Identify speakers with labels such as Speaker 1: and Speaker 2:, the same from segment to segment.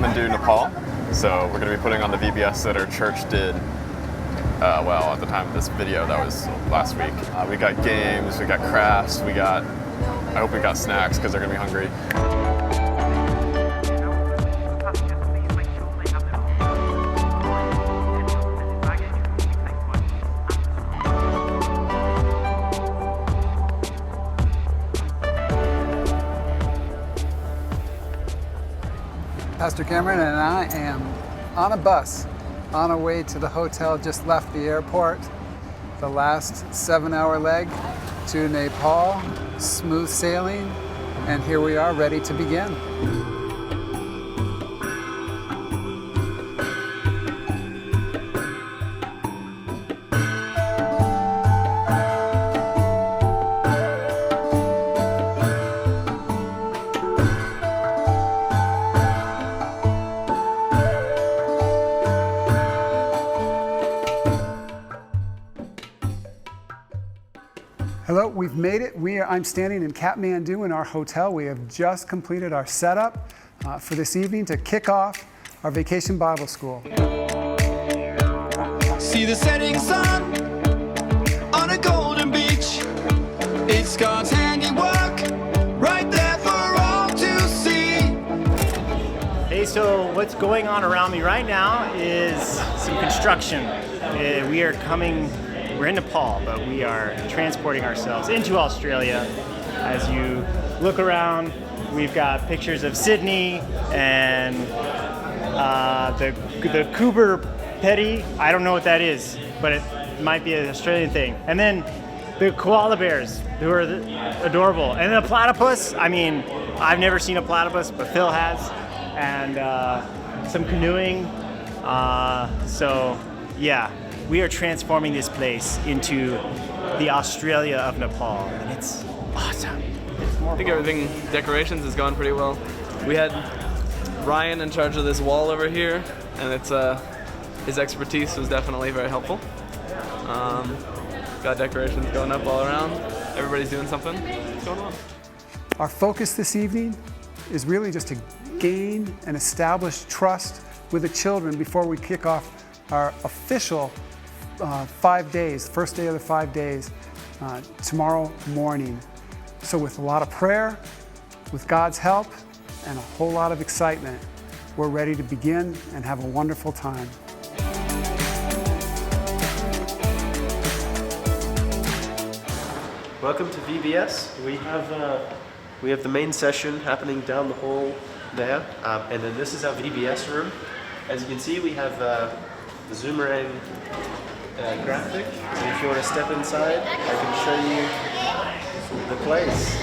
Speaker 1: Kathmandu, Nepal. So we're going to be putting on the VBS that our church did, at the time of this video, that was last week. We got games, we got crafts, I hope we got snacks because they're going to be hungry.
Speaker 2: Pastor Cameron and I am on a bus on our way to the hotel, just left the airport. The last 7-hour leg to Nepal, smooth sailing, and here we are ready to begin. Hello, we've made it. I'm standing in Kathmandu in our hotel. We have just completed our setup for this evening to kick off our Vacation Bible School.
Speaker 3: See the setting sun on a golden beach. It's God's handiwork right there for all to see.
Speaker 4: Hey, so what's going on around me right now is some construction. We're in Nepal, but we are transporting ourselves into Australia. As you look around, we've got pictures of Sydney and the Cooper Petty. I don't know what that is, but it might be an Australian thing. And then the koala bears, who are adorable. And the platypus. I mean, I've never seen a platypus, but Phil has. And some canoeing. So, yeah. We are transforming this place into the Australia of Nepal, and it's awesome.
Speaker 5: I think everything, decorations, is going pretty well. We had Ryan in charge of this wall over here, and his expertise was definitely very helpful. Got decorations going up all around. Everybody's doing something. It's going well.
Speaker 2: Our focus this evening is really just to gain and establish trust with the children before we kick off our official 5 days, first day of the 5 days, tomorrow morning. So with a lot of prayer, with God's help, and a whole lot of excitement, we're ready to begin and have a wonderful time.
Speaker 6: Welcome to VBS. We have the main session happening down the hall there, and then this is our VBS room. As you can see, we have the Zoomerang graphic, and if you want to step inside, I can show you the place.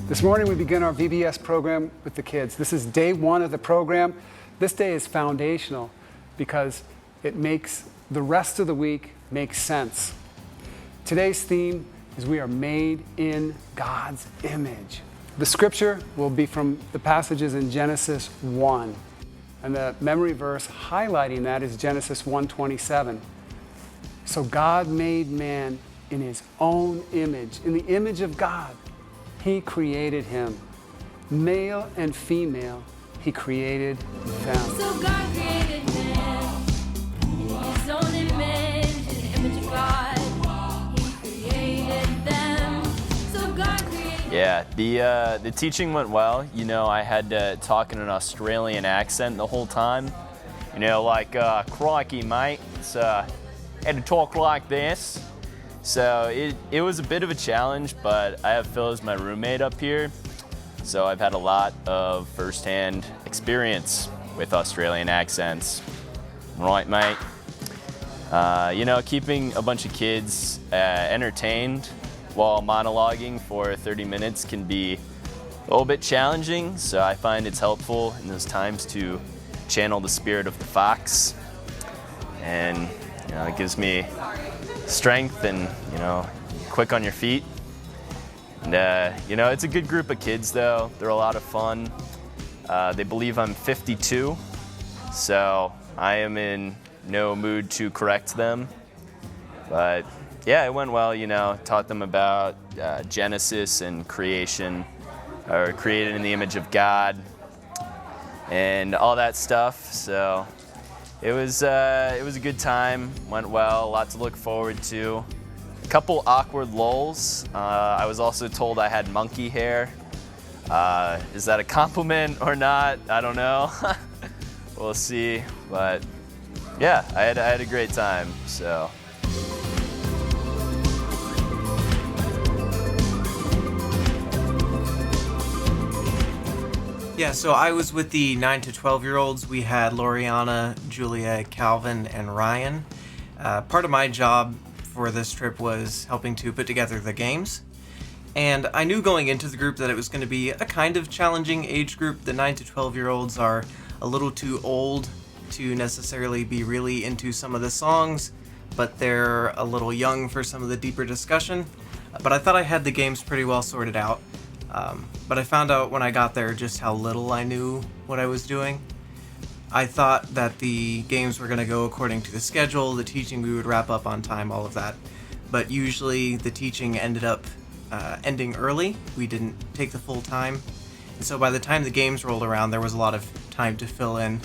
Speaker 2: This morning we begin our VBS program with the kids. This is day 1 of the program. This day is foundational because it makes the rest of the week make sense. Today's theme is we are made in God's image. The scripture will be from the passages in Genesis 1. And the memory verse highlighting that is Genesis 1:27. So God made man in his own image. In the image of God, he created him. Male and female, he created them.
Speaker 7: So God created man in his own image, in the image of God. He created them. So God created.
Speaker 8: Yeah, the teaching went well. You know, I had to talk in an Australian accent the whole time. You know, like, crikey, mate. Had to talk like this. So it was a bit of a challenge, but I have Phil as my roommate up here. So I've had a lot of first-hand experience with Australian accents. Right, mate. You know, keeping a bunch of kids entertained while monologuing for 30 minutes can be a little bit challenging, so I find it's helpful in those times to channel the spirit of the fox. And, you know, it gives me strength and, you know, quick on your feet. And, you know, it's a good group of kids, though. They're a lot of fun. They believe I'm 52, so I am in no mood to correct them. But Yeah, it went well, you know, taught them about Genesis and creation, or created in the image of God, and all that stuff. So it was a good time, went well, a lot to look forward to. A couple awkward lulls. I was also told I had monkey hair. Is that a compliment or not? I don't know. We'll see, but yeah, I had a great time, so.
Speaker 9: Yeah, so I was with the 9 to 12-year-olds. We had Loriana, Julia, Calvin, and Ryan. Part of my job for this trip was helping to put together the games. And I knew going into the group that it was going to be a kind of challenging age group. The 9 to 12-year-olds are a little too old to necessarily be really into some of the songs, but they're a little young for some of the deeper discussion. But I thought I had the games pretty well sorted out. But I found out when I got there just how little I knew what I was doing. I thought that the games were going to go according to the schedule, the teaching we would wrap up on time, all of that. But usually the teaching ended up ending early. We didn't take the full time. And so by the time the games rolled around, there was a lot of time to fill in.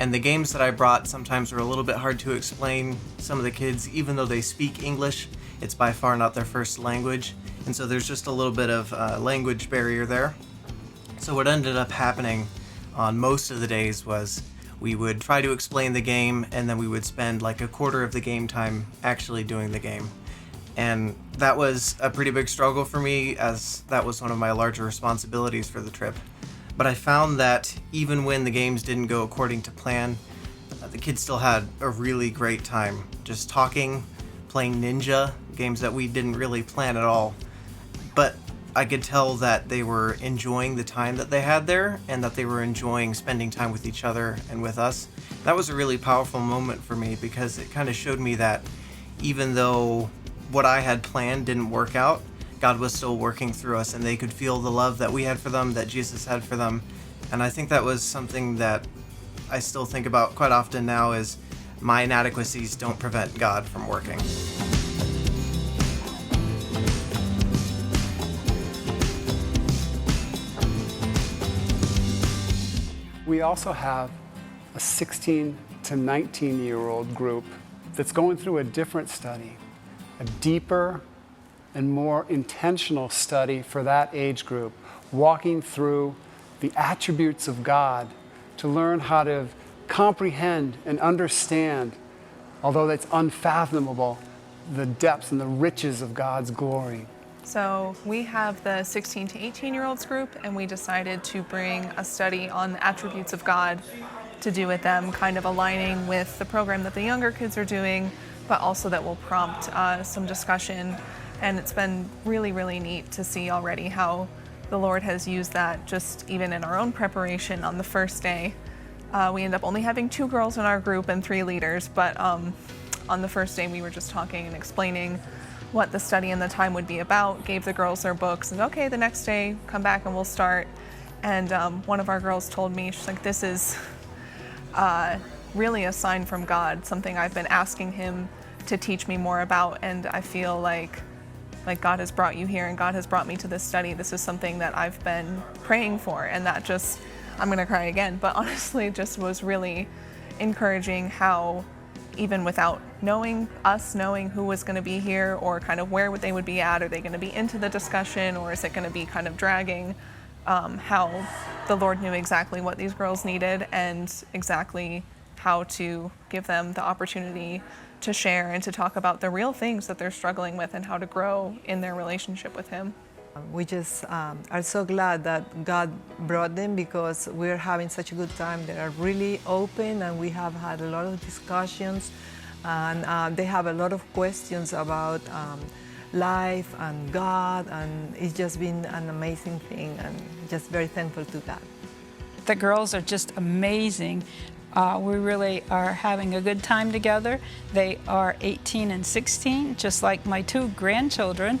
Speaker 9: And the games that I brought sometimes were a little bit hard to explain. Some of the kids, even though they speak English, it's by far not their first language. And so there's just a little bit of language barrier there. So what ended up happening on most of the days was we would try to explain the game, and then we would spend like a quarter of the game time actually doing the game. And that was a pretty big struggle for me, as that was one of my larger responsibilities for the trip. But I found that even when the games didn't go according to plan, the kids still had a really great time just talking, playing Ninja, games that we didn't really plan at all. But I could tell that they were enjoying the time that they had there, and that they were enjoying spending time with each other and with us. That was a really powerful moment for me, because it kind of showed me that even though what I had planned didn't work out, God was still working through us, and they could feel the love that we had for them, that Jesus had for them. And I think that was something that I still think about quite often now, is my inadequacies don't prevent God from working.
Speaker 2: We also have a 16 to 19-year-old group that's going through a different study, a deeper and more intentional study for that age group, walking through the attributes of God to learn how to comprehend and understand, although that's unfathomable, the depths and the riches of God's glory.
Speaker 10: So we have the 16 to 18-year-olds group, and we decided to bring a study on the attributes of God to do with them, kind of aligning with the program that the younger kids are doing, but also that will prompt some discussion. And it's been really, really neat to see already how the Lord has used that just even in our own preparation on the first day. We end up only having 2 girls in our group and 3 leaders, but on the first day we were just talking and explaining what the study and the time would be about, gave the girls their books, and okay, the next day, come back and we'll start. And one of our girls told me, she's like, this is really a sign from God, something I've been asking him to teach me more about, and I feel like God has brought you here and God has brought me to this study. This is something that I've been praying for, and that just, I'm gonna cry again, but honestly just was really encouraging how even without knowing who was going to be here or kind of where they would be at, are they going to be into the discussion or is it going to be kind of dragging, how the Lord knew exactly what these girls needed and exactly how to give them the opportunity to share and to talk about the real things that they're struggling with and how to grow in their relationship with him.
Speaker 11: We just are so glad that God brought them, because we're having such a good time. They are really open, and we have had a lot of discussions, and they have a lot of questions about life and God, and it's just been an amazing thing, and just very thankful to God.
Speaker 12: The girls are just amazing. We really are having a good time together. They are 18 and 16, just like my 2 grandchildren.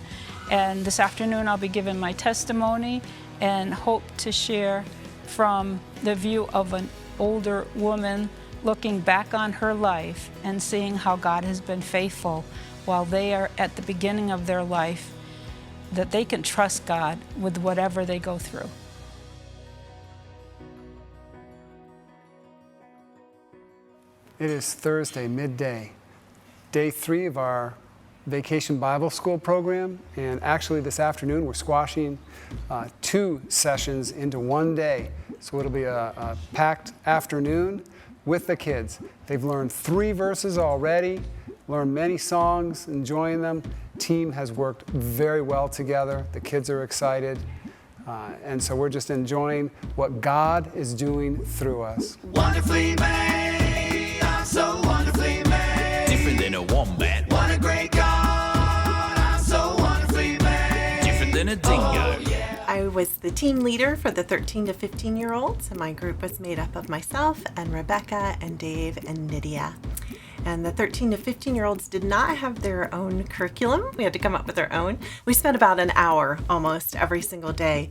Speaker 12: And this afternoon I'll be giving my testimony and hope to share from the view of an older woman looking back on her life and seeing how God has been faithful while they are at the beginning of their life, that they can trust God with whatever they go through.
Speaker 2: It is Thursday, midday, day 3 of our Vacation Bible School program, and actually this afternoon we're squashing 2 sessions into one day. So it'll be a packed afternoon with the kids. They've learned 3 verses already, learned many songs, enjoying them. Team has worked very well together. The kids are excited. And so we're just enjoying what God is doing through us.
Speaker 3: Wonderfully made, I'm so wonderfully made.
Speaker 13: Different than a wombat.
Speaker 3: What a great God, I'm so wonderfully made.
Speaker 13: Different than a dingo.
Speaker 3: Oh, yeah.
Speaker 14: I was the team leader for the 13 to 15-year-olds, and my group was made up of myself and Rebecca and Dave and Nydia. And the 13 to 15-year-olds did not have their own curriculum. We had to come up with our own. We spent about an hour almost every single day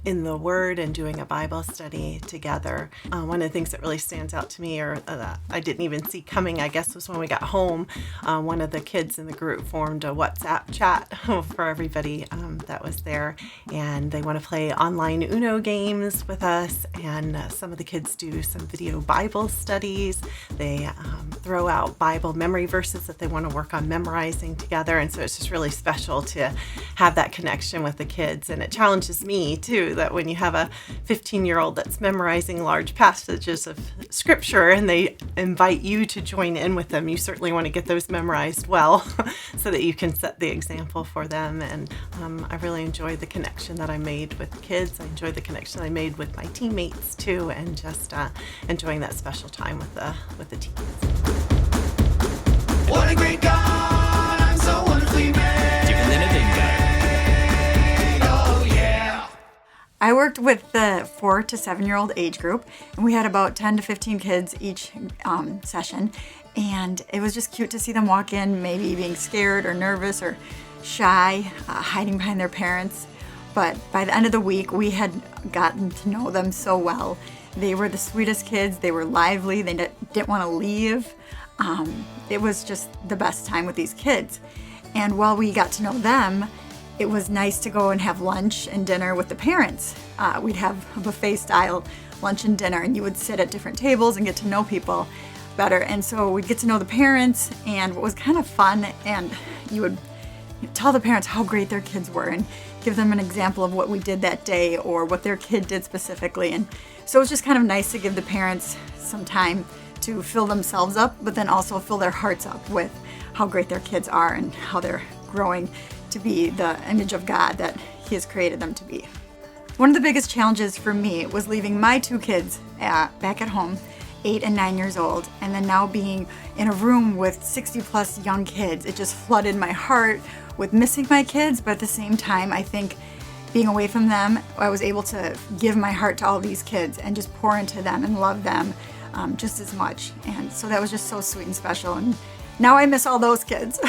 Speaker 14: in the Word and doing a Bible study together. One of the things that really stands out to me, or I didn't even see coming, I guess, was when we got home, one of the kids in the group formed a WhatsApp chat for everybody that was there. And they want to play online Uno games with us. And some of the kids do some video Bible studies. They throw out Bible memory verses that they want to work on memorizing together. And so it's just really special to have that connection with the kids. And it challenges me, too, that when you have a 15-year-old that's memorizing large passages of Scripture and they invite you to join in with them, you certainly want to get those memorized well so that you can set the example for them. And I really enjoyed the connection that I made with the kids. I enjoyed the connection I made with my teammates, too, and just enjoying that special time with the teens.
Speaker 3: What a great God, I'm so wonderfully made.
Speaker 13: Different than a dingo.
Speaker 3: Oh, yeah.
Speaker 15: I worked with the 4 to 7-year-old age group, and we had about 10 to 15 kids each session. And it was just cute to see them walk in, maybe being scared or nervous or shy, hiding behind their parents. But by the end of the week, we had gotten to know them so well. They were the sweetest kids. They were lively. They didn't want to leave. It was just the best time with these kids. And while we got to know them, it was nice to go and have lunch and dinner with the parents. We'd have a buffet style lunch and dinner, and you would sit at different tables and get to know people better. And so we'd get to know the parents, and what was kind of fun, and you would tell the parents how great their kids were and give them an example of what we did that day or what their kid did specifically. And so it was just kind of nice to give the parents some time to fill themselves up, but then also fill their hearts up with how great their kids are and how they're growing to be the image of God that He has created them to be. One of the biggest challenges for me was leaving my 2 kids back at home, 8 and 9 years old, and then now being in a room with 60 plus young kids. It just flooded my heart with missing my kids, but at the same time, I think being away from them, I was able to give my heart to all these kids and just pour into them and love them just as much. And so that was just so sweet and special. And now I miss all those kids.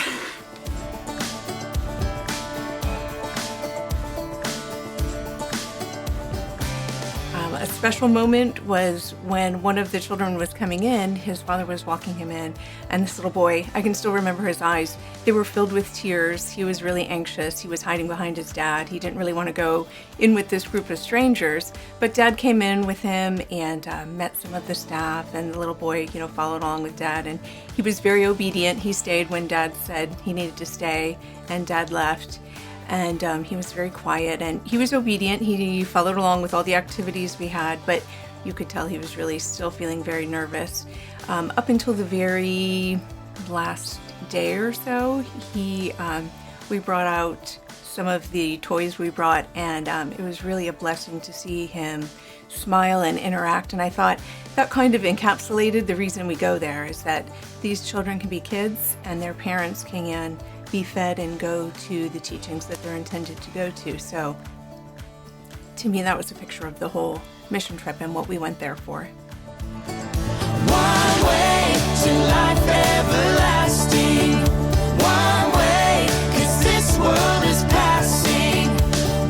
Speaker 16: A special moment was when one of the children was coming in, his father was walking him in, and this little boy, I can still remember his eyes, they were filled with tears. He was really anxious. He was hiding behind his dad. He didn't really want to go in with this group of strangers, but Dad came in with him and met some of the staff, and the little boy, followed along with Dad, and he was very obedient. He stayed when Dad said he needed to stay, and Dad left. And he was very quiet and he was obedient. He followed along with all the activities we had, but you could tell he was really still feeling very nervous. Up until the very last day or so, we brought out some of the toys we brought, and it was really a blessing to see him smile and interact. And I thought that kind of encapsulated the reason we go there, is that these children can be kids and their parents can be fed and go to the teachings that they're intended to go to. So to me, that was a picture of the whole mission trip and what we went there for.
Speaker 3: One way to life everlasting. One way, 'cause this world is passing.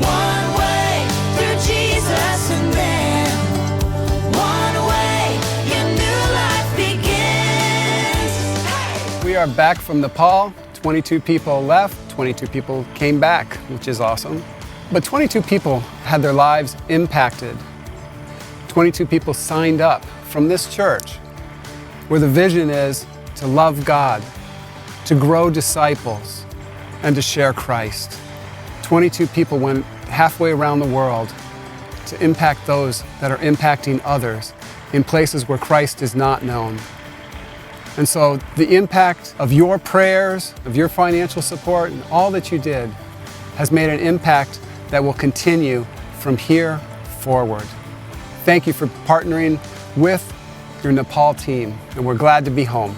Speaker 3: One way through Jesus and then one way your new life begins.
Speaker 2: We are back from Nepal. 22 people left, 22 people came back, which is awesome. But 22 people had their lives impacted. 22 people signed up from this church, where the vision is to love God, to grow disciples, and to share Christ. 22 people went halfway around the world to impact those that are impacting others in places where Christ is not known. And so the impact of your prayers, of your financial support, and all that you did has made an impact that will continue from here forward. Thank you for partnering with your Nepal team, and we're glad to be home.